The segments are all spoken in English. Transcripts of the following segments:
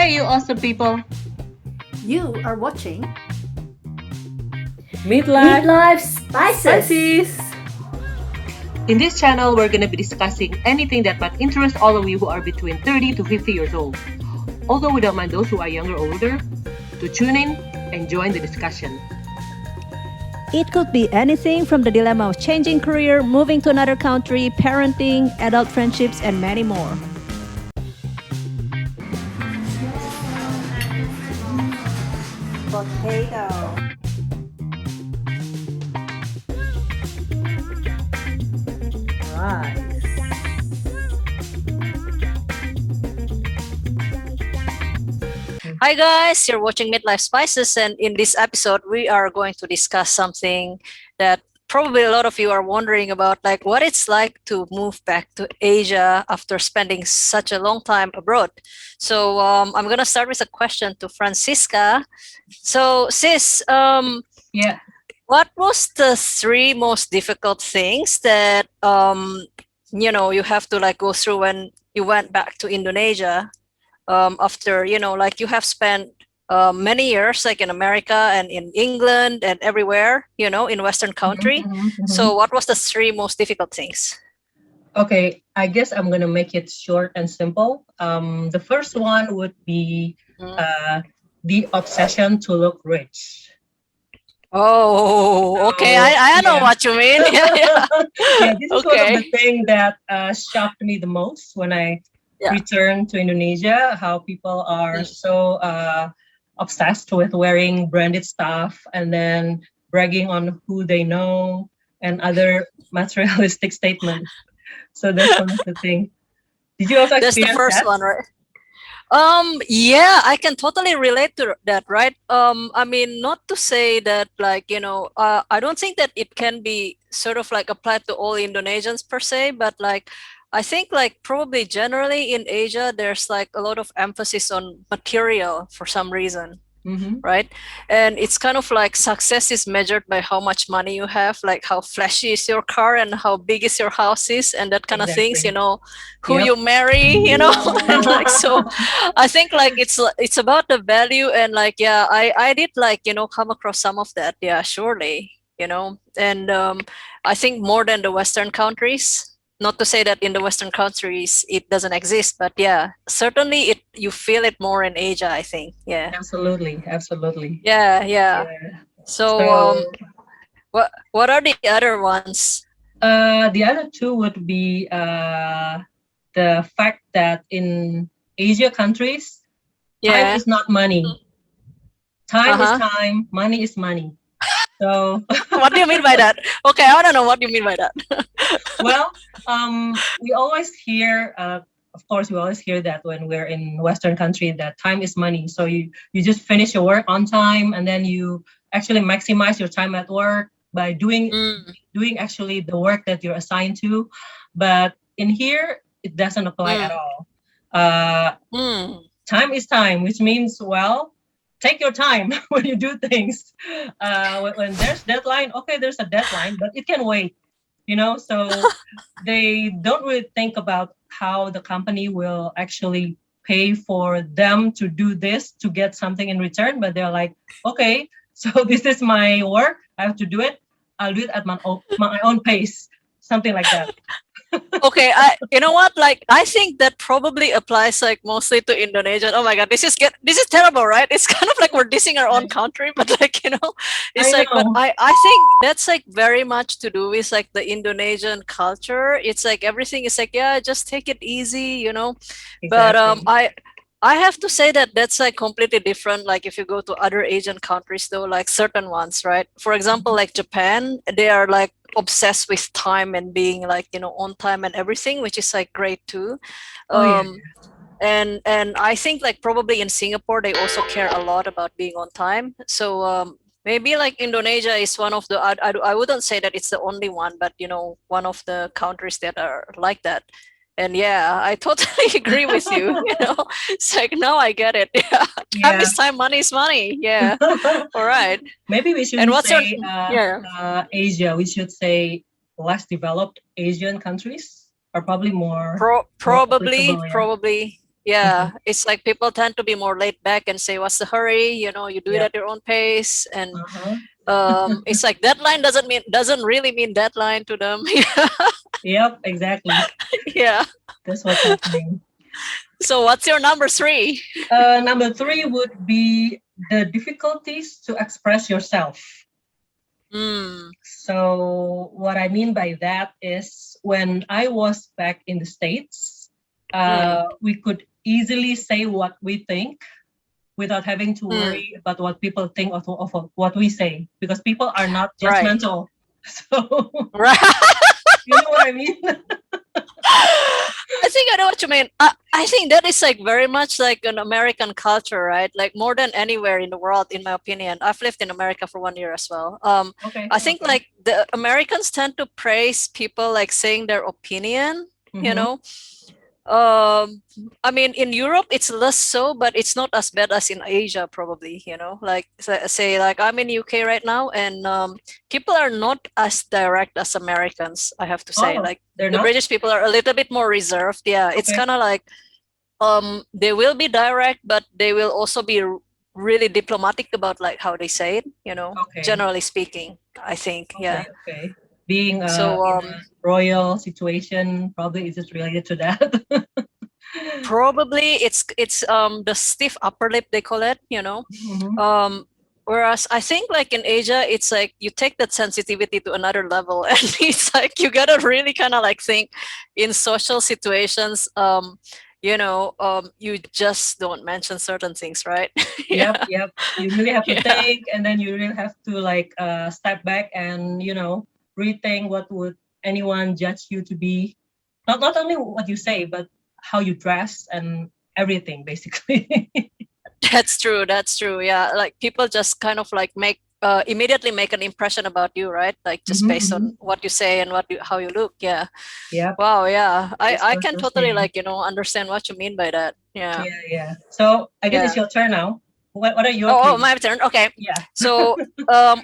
Hey, you awesome people! You are watching Midlife Midlife Spices. Spices. In this channel, we're going to be discussing anything that might interest all of you who are between 30 to 50 years old. Although we don't mind those who are younger or older, to tune in and join the discussion. It could be anything from the dilemma of changing career, moving to another country, parenting, adult friendships, and many more. Potato. Rice. Hi guys, you're watching Midlife Spices, and in this episode we are going to discuss something that probably a lot of you are wondering about, like what it's like to move back to Asia after spending such a long time abroad. So I'm gonna start with a question to Francisca. So sis, Yeah. what was the three most difficult things that you have to like go through when you went back to Indonesia? After like you have spent many years like in America and in England and everywhere in Western country. So what was the three most difficult things? Okay, I guess I'm gonna make it short and simple. The first one would be the obsession to look rich. Oh, okay. I know yeah. what you mean. Yeah. Yeah, this is one of Okay. the things that shocked me the most when I Yeah. returned to Indonesia. How people are so obsessed with wearing branded stuff and then bragging on who they know and other materialistic statements. So that's one of the things. Did you also That's the experience first that? one, right? Yeah, I can totally relate to that, right? I mean, not to say that like, I don't think that it can be sort of like applied to all Indonesians per se, but like I think like probably generally in Asia there's like a lot of emphasis on material for some reason. Right, and it's kind of like success is measured by how much money you have, like how flashy is your car and how big is your house is and that kind of things, Exactly. who Yep. you marry, and like so I think like it's about the value, and like yeah, I did like come across some of that, yeah, surely, and I think more than the Western countries. Not to say that in the Western countries it doesn't exist, but yeah, certainly you feel it more in Asia, I think. Yeah. Absolutely. Absolutely. Yeah. Yeah. So So what are the other ones? the other two would be the fact that in Asia countries, time Yeah. is not money. Time is Uh-huh. time, money is money. So, What do you mean by that? Okay, I don't know what you mean by that. well, we always hear, of course, we always hear that when we're in Western country that time is money. So you just finish your work on time, and then you actually maximize your time at work by doing actually the work that you're assigned to. But in here, it doesn't apply at all. Time is time, which means, well, take your time when you do things. When there's deadline, okay, there's a deadline, but it can wait, so they don't really think about how the company will actually pay for them to do this to get something in return, but they're like, okay, so this is my work, I have to do it, I'll do it at my own pace, something like that. Okay, you know what? Like, I think that probably applies like mostly to Indonesian. Oh my God, this is terrible, right? It's kind of like we're dissing our own country, but like it's I like. But know. I think that's like very much to do with like the Indonesian culture. It's like everything is like, yeah, just take it easy, But Exactly. I have to say that that's like completely different. Like if you go to other Asian countries, though, like certain ones, right? For example, like Japan, they are like obsessed with time and being like on time and everything, which is like great too. Oh yeah. And I think like probably in Singapore they also care a lot about being on time. So maybe like Indonesia is one of the I wouldn't say that it's the only one, but one of the countries that are like that. And yeah, I totally agree with you. It's like now I get it. Yeah, time Yeah. is time, money is money. Yeah. All right. Maybe we And shouldn't what's your say yeah? Asia. We should say less developed Asian countries are probably more Probably, applicable. Yeah. probably. Yeah, it's like people tend to be more laid back and say, "What's the hurry?" You do it Yep. at your own pace, and Uh-huh. it's like deadline doesn't really mean deadline to them. Yep, exactly. Yeah. That's what's happening. So what's your number three? Number three would be the difficulties to express yourself. Mm, So what I mean by that is when I was back in the States, mm, we could easily say what we think without having to mm. worry about what people think of what we say because people are not Right. judgmental. So Right. you know what I mean? I think I know what you mean. I think that is like very much like an American culture, right? Like more than anywhere in the world, in my opinion. I've lived in America for 1 year as well. Okay, I think okay. like the Americans tend to praise people like saying their opinion, you Mm-hmm. know. Um, I mean, in Europe it's less so, but it's not as bad as in Asia, probably. Like say like I'm in UK right now, and people are not as direct as Americans. I have to say, Oh, like they're the not? British people are a little bit more reserved. Yeah, it's Okay, kind of like they will be direct, but they will also be really diplomatic about like how they say it. okay, Generally speaking, I think. okay, Yeah. okay. Being So in a royal situation probably is just related to that. probably it's the stiff upper lip, they call it. Mm-hmm. um Whereas I think like in Asia it's like you take that sensitivity to another level, and it's like you gotta really kind of like think in social situations. You just don't mention certain things, right? Yep, Yeah. yep. You really have to Yeah. think, and then you really have to like step back and rethink what would anyone judge you to be. Not only what you say, but how you dress and everything, basically. That's true, yeah. Like people just kind of like immediately make an impression about you, right? Like just Mm-hmm, based mm-hmm. on what you say and how you look. Yeah. Yep, Wow, yeah. I that's I for can sure totally thing. like, understand what you mean by that. Yeah. Yeah, yeah. So I guess it's Yeah. your turn now. What are your Oh, three? my turn. Okay. Yeah. So,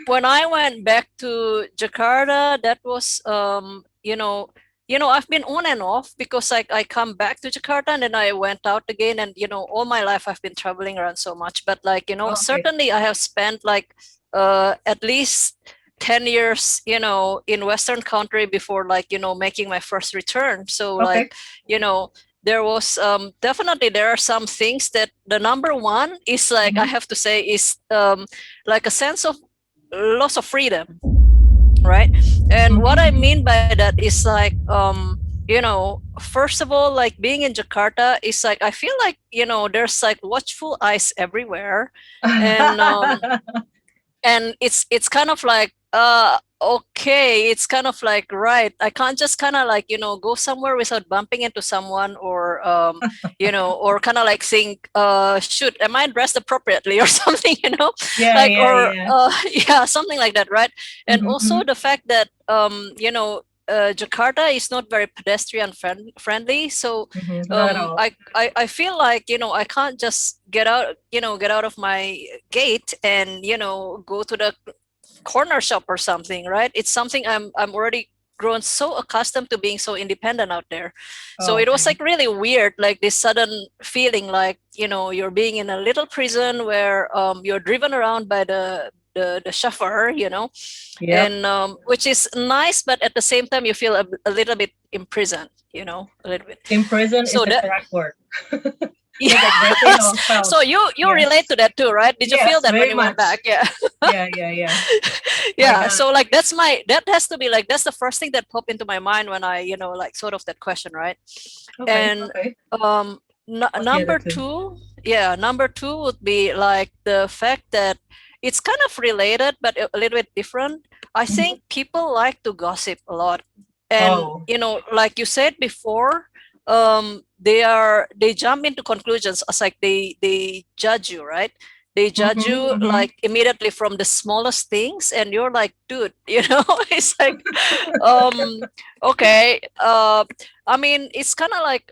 when I went back to Jakarta, that was I've been on and off because like I come back to Jakarta and then I went out again, and all my life I've been traveling around so much. But like, Oh, okay. certainly I have spent like at least 10 years, in Western country before like, making my first return. So Okay. like, you know, there was definitely there are some things that the number one is like I Mm-hmm. have to say is like a sense of loss of freedom, right? And what I Mm-hmm. mean by that is like first of all, like being in Jakarta is like I feel like there's like watchful eyes everywhere, and it's kind of like okay, it's kind of like, right, I can't just kind of like go somewhere without bumping into someone, or or kind of like think shoot, am I dressed appropriately or something, Yeah, like, yeah, or yeah. yeah, something like that, right? And Mm-hmm. also the fact that Jakarta is not very pedestrian friendly, so Mm-hmm. Not at all. I feel like I can't just get out of my gate and go to the corner shop or something, right? It's something I'm already grown so accustomed to being so independent out there. So Oh, it was okay. like really weird, like this sudden feeling like you're being in a little prison where you're driven around by the chauffeur, Yep. and which is nice, but at the same time you feel a little bit imprisoned, a little bit. In prison is So the that correct word. That's exactly how yes. I felt. So you relate Yes. to that too, right? Did you feel Yes, that when very you went much. back? Yeah. Yeah, yeah, yeah. My Yeah. God. So like that has to be like that's the first thing that popped into my mind when I like sort of that question, right? Okay, And okay. What's the other number two? two, yeah, number two would be like the fact that it's kind of related but a little bit different. I Mm-hmm. think people like to gossip a lot, and Oh. like you said before, they jump into conclusions as like they judge you, right? They judge Mm-hmm, you mm-hmm. like immediately from the smallest things, and you're like, dude, it's like um okay. I mean, it's kind of like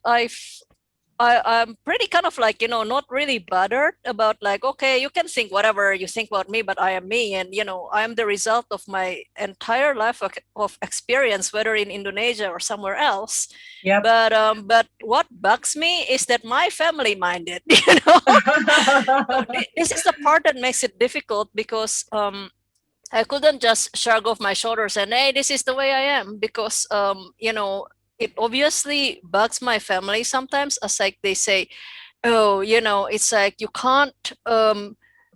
I'm pretty kind of like, not really bothered about like, okay, you can think whatever you think about me, but I am me. And, I am the result of my entire life of experience, whether in Indonesia or somewhere else. Yep. But what bugs me is that my family minded, you know. So this is the part that makes it difficult because I couldn't just shrug off my shoulders and hey, this is the way I am because it obviously bugs my family sometimes as like they say, oh, it's like you can't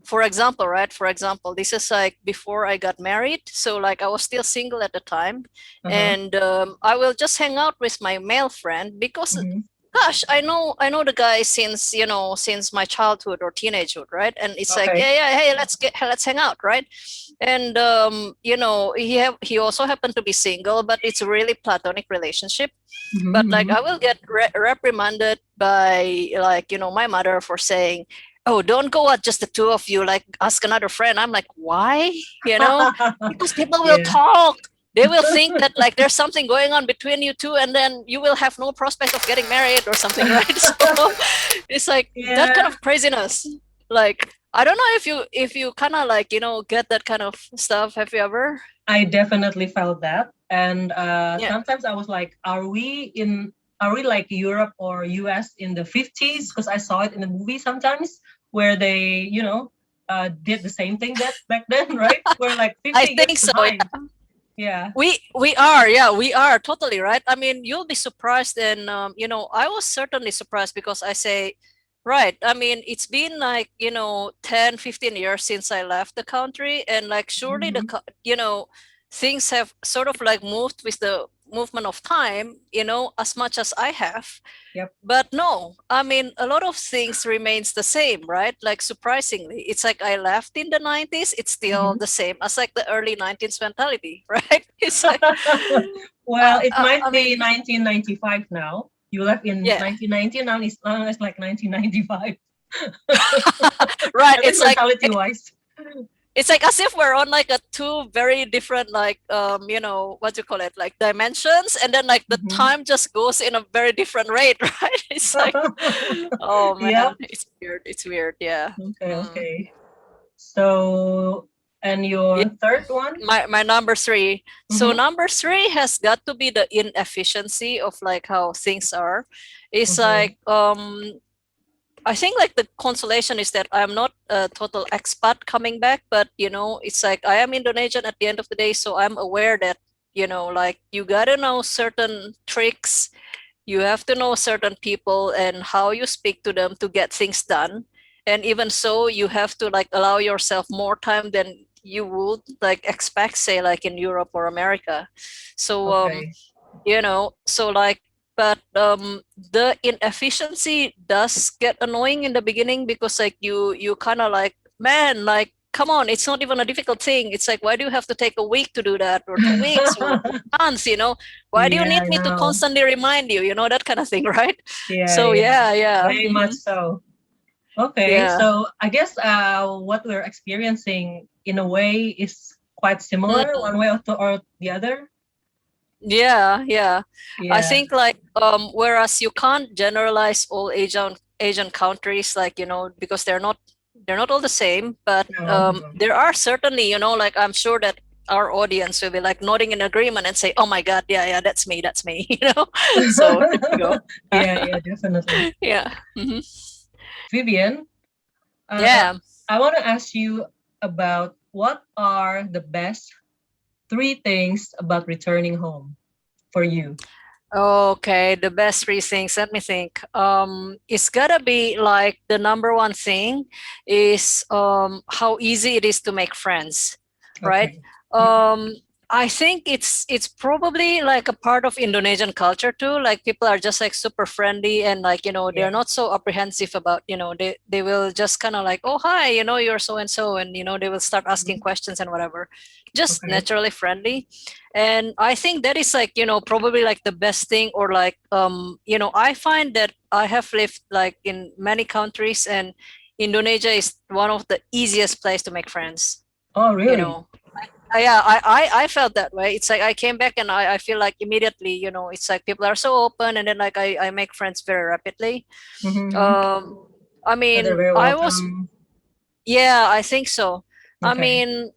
for example, right? For example, this is like before I got married. So like I was still single at the time. Uh-huh. And I will just hang out with my male friend because Mhm. gosh, I know the guy since since my childhood or teenagehood, right? And it's like, Okay. yeah, hey, let's hang out, right? And he also happened to be single, but it's a really platonic relationship. But Mhm, like mhm. I will get reprimanded by like my mother for saying, oh, don't go out just the two of you, like ask another friend. I'm like, why? Because people will Yeah. talk. They will think that like there's something going on between you two, and then you will have no prospect of getting married or something, right? So it's like that kind Yeah, of craziness. Like I don't know if you kind of like get that kind of stuff. Have you ever? I definitely felt that. And Yeah. sometimes I was like, are we like Europe or US in the 50s? Because I saw it in the movie sometimes where they, did the same thing that back then, right? We're like I 50 years think so. behind. Yeah. We are, yeah, we are totally right. I mean, you'll be surprised, and I was certainly surprised because I say, right. I mean, it's been like 10, 15 years since I left the country, and like surely Mhm. things have sort of like moved with the movement of time, as much as I have. Yep. But no, I mean, a lot of things remains the same, right? Like surprisingly, it's like I left in the 90s, it's still Mhm. the same as like the early 19th mentality, right? It's like, Well, it I might be mean, 1995 now. You left in yeah, 1990, now it's like 1995. right. I think mentality wise. It's like as if we're on like a two very different like what do you call it, like dimensions, and then like the Mhm. time just goes in a very different rate, right? It's like, oh Yep. man, it's weird, yeah. Okay, Mm. okay. So, and Yeah, your third one? my number three. So Mm-hmm. number three has got to be the inefficiency of like how things are. It's Okay. like I think like the consolation is that I'm not a total expat coming back, but it's like I am Indonesian at the end of the day, so I'm aware that like you gotta know certain tricks, you have to know certain people and how you speak to them to get things done. And even so, you have to like allow yourself more time than you would like expect, say like in Europe or America. So Okay. so like, but the inefficiency does get annoying in the beginning because like you kind of like, man, like come on, it's not even a difficult thing. It's like, why do you have to take a week to do that, or 2 weeks, or months, why do you Yeah, need I me to know. constantly remind you, that kind of thing, right? Yeah, So yeah. yeah, yeah, Very much so. Okay, yeah. so I guess what we're experiencing in a way is quite similar, Mm. one way or the other. Yeah, yeah. I Yeah. think like whereas you can't generalize all Asian countries, like because they're not all the same, but No, no. there are certainly, like I'm sure that our audience will be like nodding in agreement and say, "Oh my God, yeah, yeah, that's me," So there you go. Yeah, yeah, definitely. Yeah. Hmm. Vivian, Yeah. I want to ask you about what are the best three things about returning home for you. Okay, the best three things. Let me think. It's gotta be like the number one thing is how easy it is to make friends, right? Okay. Mhm. Um, I think it's probably like a part of Indonesian culture too. Like people are just like super friendly, and like they're Yeah. not so apprehensive about they will just kind of like, oh hi, you're so and so, and they will start asking Mhm. questions and whatever, just Okay. naturally friendly. And I think that is like probably like the best thing, or like I find that I have lived like in many countries, and Indonesia is one of the easiest place to make friends Oh, you really? know I felt that way. It's like I came back and I feel like immediately, it's like people are so open, and then like I make friends very rapidly. Mm-hmm. Um, I So they're mean, very I was, welcome. yeah, I think so. I Okay. mean,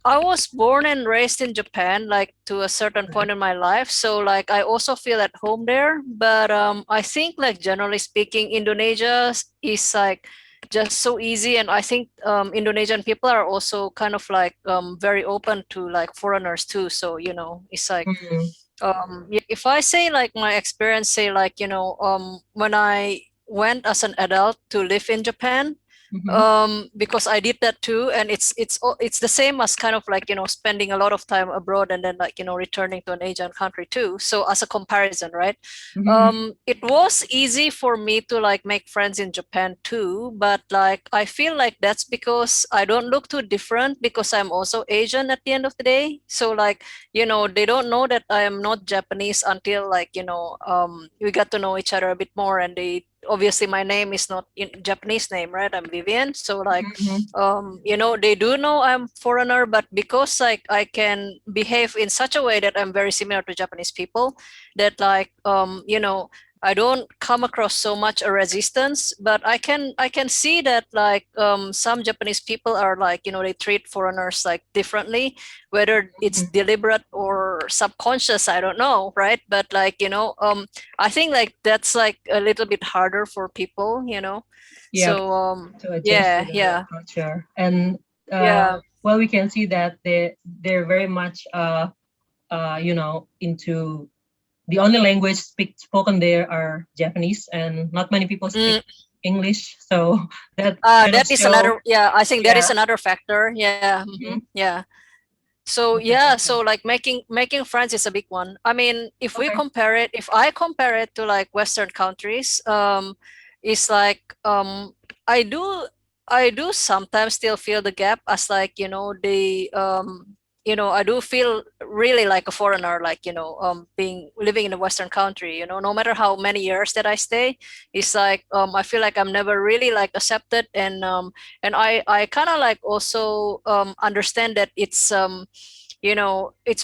I was born and raised in Japan, like to a certain point Right. in my life. So like I also feel at home there. But I think like generally speaking, Indonesia is like just so easy, and I think Indonesian people are also kind of like very open to like foreigners too. So it's like Mm-hmm. if I say like my experience, say like when I went as an adult to live in Japan, Mm-hmm. because I did that too, and it's the same as kind of like spending a lot of time abroad and then like returning to an Asian country too. So as a comparison, right? Mm-hmm. It was easy for me to like make friends in Japan too, but like I feel like that's because I don't look too different because I'm also Asian at the end of the day. So like they don't know that I am not Japanese until like we got to know each other a bit more, and they obviously my name is not in Japanese name, right? I'm Vivian. So like Mm-hmm. they do know I'm foreigner, but because like I can behave in such a way that I'm very similar to Japanese people, that like I don't come across so much a resistance. But I can see that like some Japanese people are like they treat foreigners like differently, whether it's Mm-hmm. deliberate or subconscious, I don't know, right? But like I think like that's like a little bit harder for people. Yep. So To adjust to yeah, the yeah, culture. And yeah. well, we can see that they're very much into the only language spoken there are Japanese, and not many people speak Mm, English. So that kind of that is show, another, yeah, I think that yeah. is another factor. Yeah. Mhm. Yeah. So Okay, yeah, okay, so like making friends is a big one. I mean, okay. if I compare it to like Western countries, it's like I do sometimes still feel the gap as like I do feel really like a foreigner, like being living in a Western country. No matter how many years that I stay, it's like I feel like I'm never really like accepted, and I kind of like also understand that it's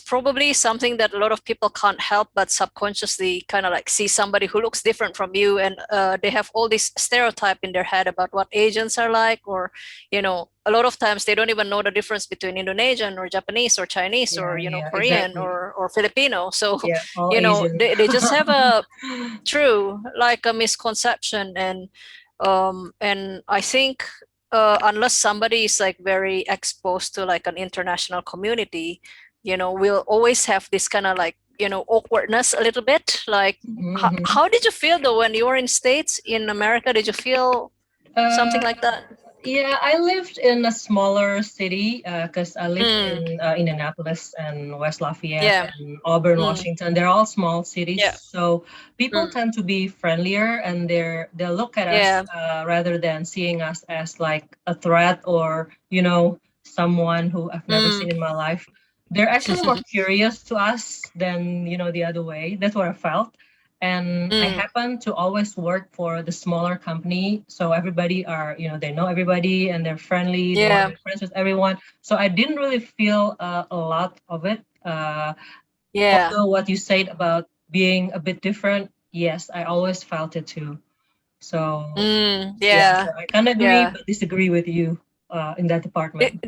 probably something that a lot of people can't help but subconsciously kind of like see somebody who looks different from you, and they have all this stereotype in their head about what Asians are like, or a lot of times they don't even know the difference between Indonesian or Japanese or Chinese or Yeah, yeah, Korean exactly. or Filipino. So Yeah, all Asian. they just have a true like a misconception, and I think unless somebody is like very exposed to like an international community, we'll always have this kind of like awkwardness a little bit. Like Mhm. how did you feel though when you were in States, in America? Did you feel something Uh, like that? yeah, I lived in a smaller city because I lived Mm, in Indianapolis and West Lafayette yeah. and Auburn, Mm, Washington. They're all small cities, yeah. so people Mm, tend to be friendlier, and they'll look at us yeah. rather than seeing us as like a threat or someone who I've never Mm, seen in my life. They're actually more curious to us than the other way. That's what I felt. And I mm, happen to always work for the smaller company, so everybody are they know everybody and they're friendly, they want to yeah. be friends with everyone, so I didn't really feel a lot of it, Yeah. although what you said about being a bit different, yes, I always felt it too. So Mm, yeah, so yeah. I kind of agree Yeah. but disagree with you in that department.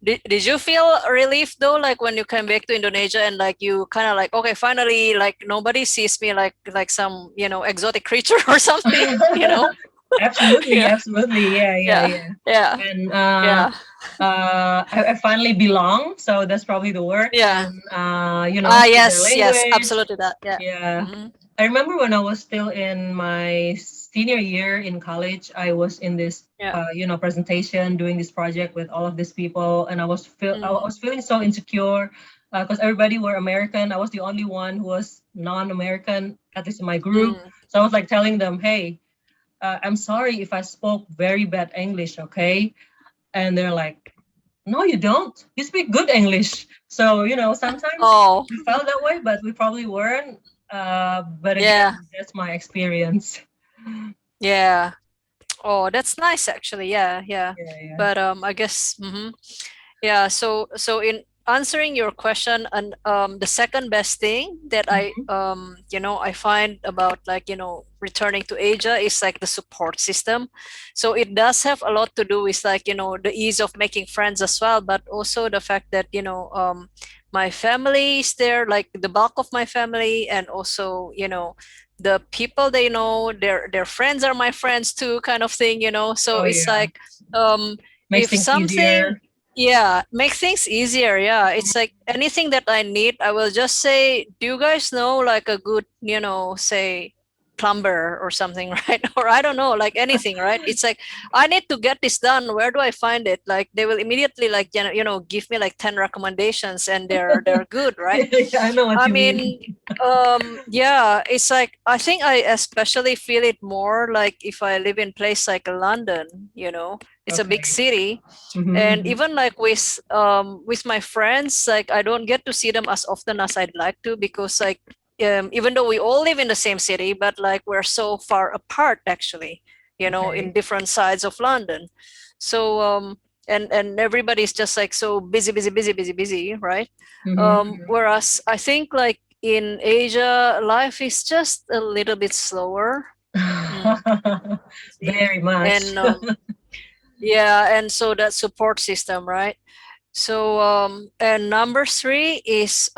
Did you feel relief though, like when you came back to Indonesia and like you kind of like, okay, finally, like nobody sees me like some exotic creature or something, you know? Absolutely, Yeah, absolutely, yeah, yeah, yeah, yeah. yeah, And yeah, I finally belong, so that's probably the word. yeah. And Ah, speak their yes, yes, language. absolutely that. Yeah. Yeah, Hmm. I remember when I was still in my senior year in college, I was in this Yeah. presentation doing this project with all of these people, and I Mm, was feeling so insecure because everybody were American. I was the only one who was non-American, at least in my group. mm. So I was like telling them, "Hey, I'm sorry if I spoke very bad English, okay?" And they're like, "No, you don't. You speak good English." So, sometimes Oh, we felt that way, but we probably weren't. But yeah, again, that's my experience. yeah. Oh, that's nice actually. Yeah, yeah. Yeah, yeah. But I guess, yeah. So answering your question, and the second best thing that Mhm. I find about like returning to Asia is like the support system. So it does have a lot to do with like the ease of making friends as well, but also the fact that my family is there, like the bulk of my family, and also the people they know, their friends are my friends too, kind of thing. So Oh it's yeah, like makes if things something, easier. yeah, make things easier. Yeah, it's like anything that I need, I will just say, do you guys know like a good, say plumber or something, right? Or I don't know, like anything, right? It's like I need to get this done. Where do I find it? Like they will immediately like give me like 10 recommendations, and they're good, right? Yeah, I know what I you mean. mean, yeah, it's like I think I especially feel it more like if I live in place like London. It's a big Okay. city, and Mm-hmm. even like with my friends, like I don't get to see them as often as I'd like to, because like even though we all live in the same city, but like we're so far apart actually, in Okay. different sides of London. So and everybody's just like so busy, busy, busy, busy, busy, right? Mm-hmm. Whereas I think like in Asia, life is just a little bit slower. Mm, see? Very much. And yeah, and so that support system, right? So and number three is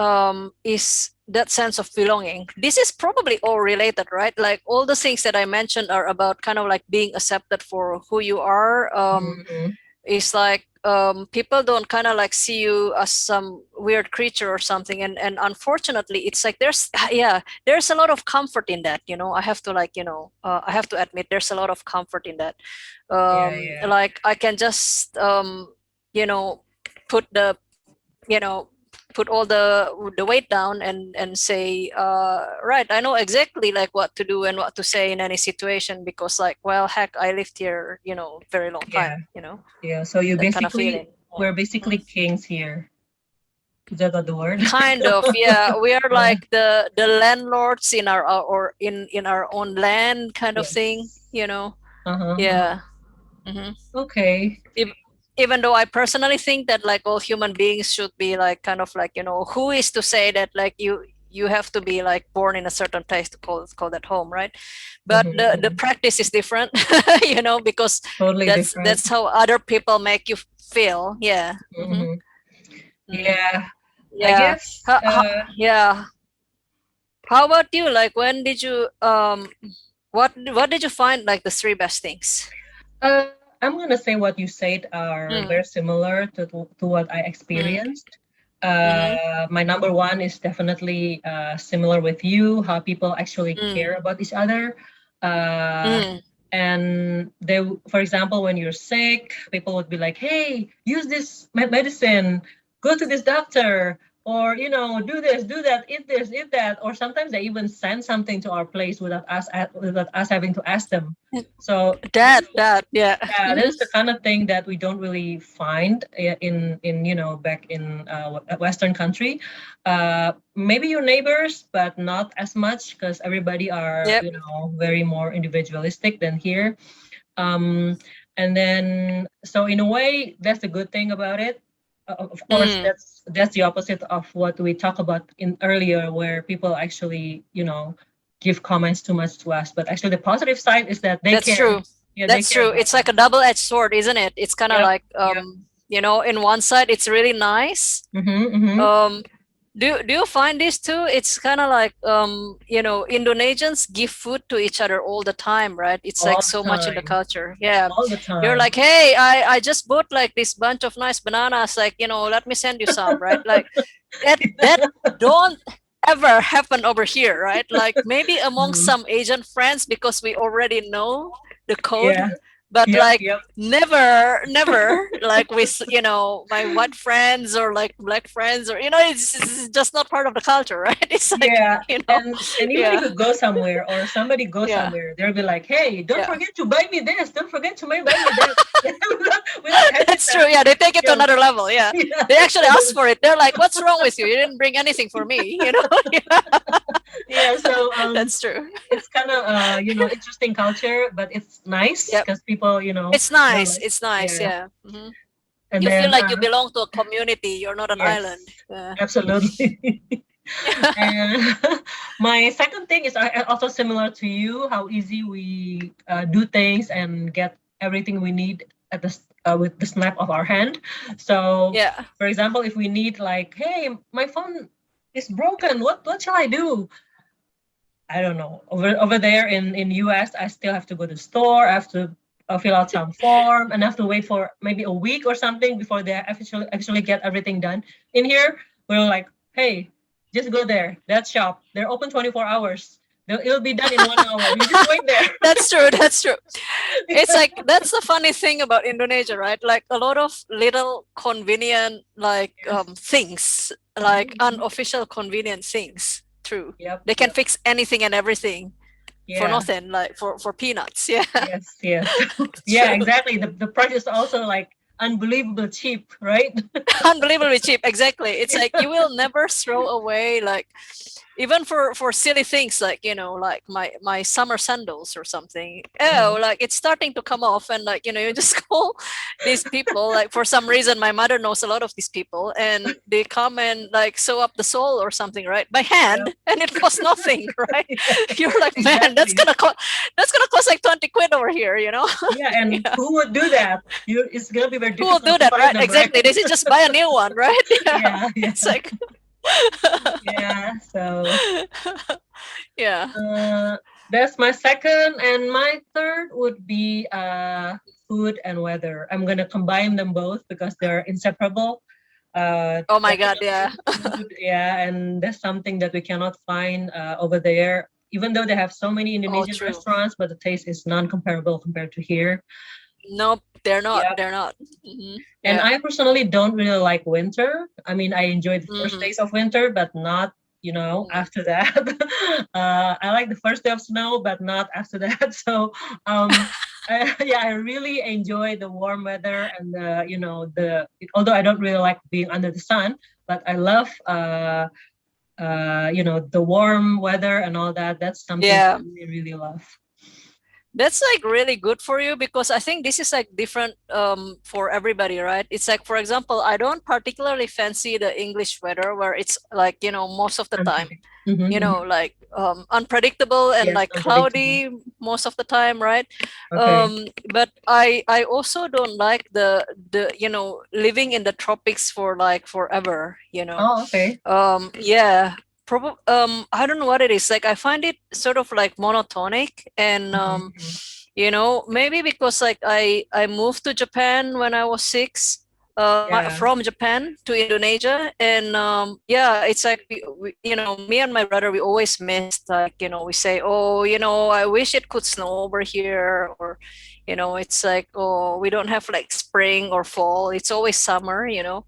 that sense of belonging. This is probably all related, right? Like all the things that I mentioned are about kind of like being accepted for who you are. Mm-hmm. It's like people don't kind of like see you as some weird creature or something, and unfortunately it's like there's yeah, there's a lot of comfort in that. I have to like I have to admit there's a lot of comfort in that. Yeah, yeah. Like I can just you know put the you know put all the weight down and say, right, I know exactly like what to do and what to say in any situation, because like, well, heck, I lived here very long Yeah. time, Yeah. So you that kind of basically feeling. we're Yeah. basically Mhm. kings here. Is that what the word? Kind of, yeah, we are Yeah. like the landlords in our or in our own land, kind of thing. Yes. Uh-huh. Uh-huh. Yeah. Hmm. Okay. Even though I personally think that like all human beings should be like kind of like who is to say that like you have to be like born in a certain place to call that home, right? But the Mm-hmm. practice is different, because Totally different. that's how other people make you feel. Yeah. Hmm. Mm-hmm. Mm. Yeah. I Yeah. guess Yeah. How about you? Like, when did you what did you find like the three best things? uh I'm gonna say what you said are Mm, very similar to what I mm, experienced. mm-hmm, My number one is definitely similar with you, how people actually mm, care about each other. Uh, mm. and for example, when you're sick, people would be like, hey, use this medicine, go to this doctor, or do this, do that, eat that. Or sometimes they even send something to our place without us having to ask them. So this is That, yeah. yeah, Mm-hmm. this is the kind of thing that we don't really find in back in Western country. Maybe your neighbors, but not as much, because everybody are Yep. very more individualistic than here. Um, and then so in a way, that's the good thing about it. Of course, Mm. that's the opposite of what we talked about in earlier, where people actually give comments too much to us. But actually, the positive side is that they That's care. true. Yeah, they That's care true. about It's like a us. double-edged sword, isn't it? It's kind of Yep. like Yep. in one side it's really nice. Mm-hmm, mm-hmm. Um, do you find this too? It's kind of like Indonesians give food to each other all the time, right? It's like All the so much in the time. culture. Yeah. All the You're time. like, hey, I just bought like this bunch of nice bananas, like, let me send you some, right? Like that don't ever happen over here, right? Like maybe among Mhm. some Asian friends, because we already know the code, Yeah. but Yep. like Yep. never like with my white friends or like black friends, or it's just not part of the culture, right? It's like Yeah. And even if yeah, you go somewhere or somebody goes yeah, somewhere, they'll be like, "Hey, don't yeah. forget to buy me this. Don't forget to buy me that." Without That's true. Yeah, hesitancy. they take it to Yeah. another level. Yeah, Yeah. they actually ask for it. They're like, "What's wrong with you? You didn't bring anything for me." Yeah, Yeah. So that's true. it's kind of interesting culture, but it's nice Yep, because people it's they're nice. like It's nice. yeah. Yeah. Hmm. And You feel then like you belong to a community. You're not an island. yes, Yeah. absolutely. And my second thing is also similar to you, how easy we do things and get everything we need at with the snap of our hand. So, Yeah. for example, if we need like, hey, my phone is broken, what shall I do? I don't know. Over there in US, I still have to go to the store. I have to fill out some form, and I have to wait for maybe a week or something before they actually get everything done. In here, we're like, hey, just go there. That shop. They're open 24 hours. It'll be done in 1 hour. You just wait there. That's true. That's true. It's like that's the funny thing about Indonesia, right? Like a lot of little convenient like things, like unofficial convenient things. True. Yep. They can Yep. fix anything and everything for Yeah. nothing, like for peanuts. Yeah. Yes. Yes. Yeah. True. Exactly. The price is also like unbelievable cheap, right? Unbelievably cheap. Exactly. It's like you will never throw away like even for silly things like like my summer sandals or something. Oh, like it's starting to come off, and like you just call these people. Like for some reason my mother knows a lot of these people, and they come and like sew up the sole or something, right, by hand. Yep. And it costs nothing. Right. You're like, man, that's Exactly. gonna cost like 20 quid over here. Yeah, and Yeah. who would do that? It's gonna be very Who will difficult do to that, find right? them, Exactly. right? They should just buy a new one, right? Yeah, yeah, It's like yeah. So yeah. that's my second, and my third would be food and weather. I'm gonna combine them both because they're inseparable. Oh my God, Definitely yeah. food, yeah, and that's something that we cannot find over there. Even though they have so many Oh, Indonesian true. restaurants, but the taste is non-comparable compared to here. Nope, they're not. Yeah. They're not. Hmm. And Yeah. I personally don't really like winter. I mean, I enjoy the first Hmm. days of winter, but not, after that. I like the first day of snow, but not after that. So, yeah, I really enjoy the warm weather and although I don't really like being under the sun, but I love, the warm weather and all that. That's something Yeah. I really, really love. That's like really good for you, because I think this is like different for everybody, right? It's like, for example, I don't particularly fancy the English weather where it's like, most of the time, Mm-hmm. like unpredictable and Yes, like unpredictable. cloudy most of the time, right? Okay. But I also don't like the living in the tropics for like forever, Oh, okay. yeah. I don't know what it is. Like I find it sort of like monotonic, and Mhm. maybe because like I moved to Japan when I was 6, Yeah. from Japan to Indonesia, and yeah, it's like me and my brother, we always miss, like we say, oh, I wish it could snow over here, or it's like, oh, we don't have like spring or fall, it's always summer. Yeah.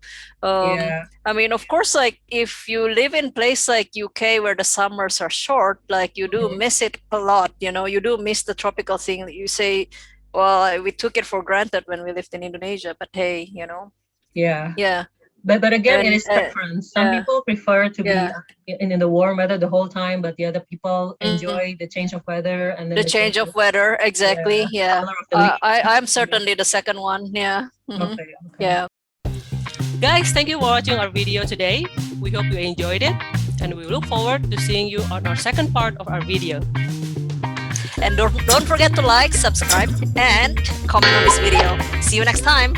I mean, of course, like if you live in place like UK where the summers are short, like you do Mhm. miss it a lot. You do miss the tropical thing that you say. Well, we took it for granted when we lived in Indonesia, but hey, Yeah. yeah, But again, it and is preference. Some yeah, people prefer to be yeah, in the warm weather the whole time, but the other people mhm. enjoy the change of weather and then The the change change of of weather, exactly. Yeah, color of the leaves. I'm Yeah. certainly the second one. Yeah, Okay. Okay. yeah. Guys, thank you for watching our video today. We hope you enjoyed it, and we look forward to seeing you on our second part of our video. And don't forget to like, subscribe, and comment on this video. See you next time.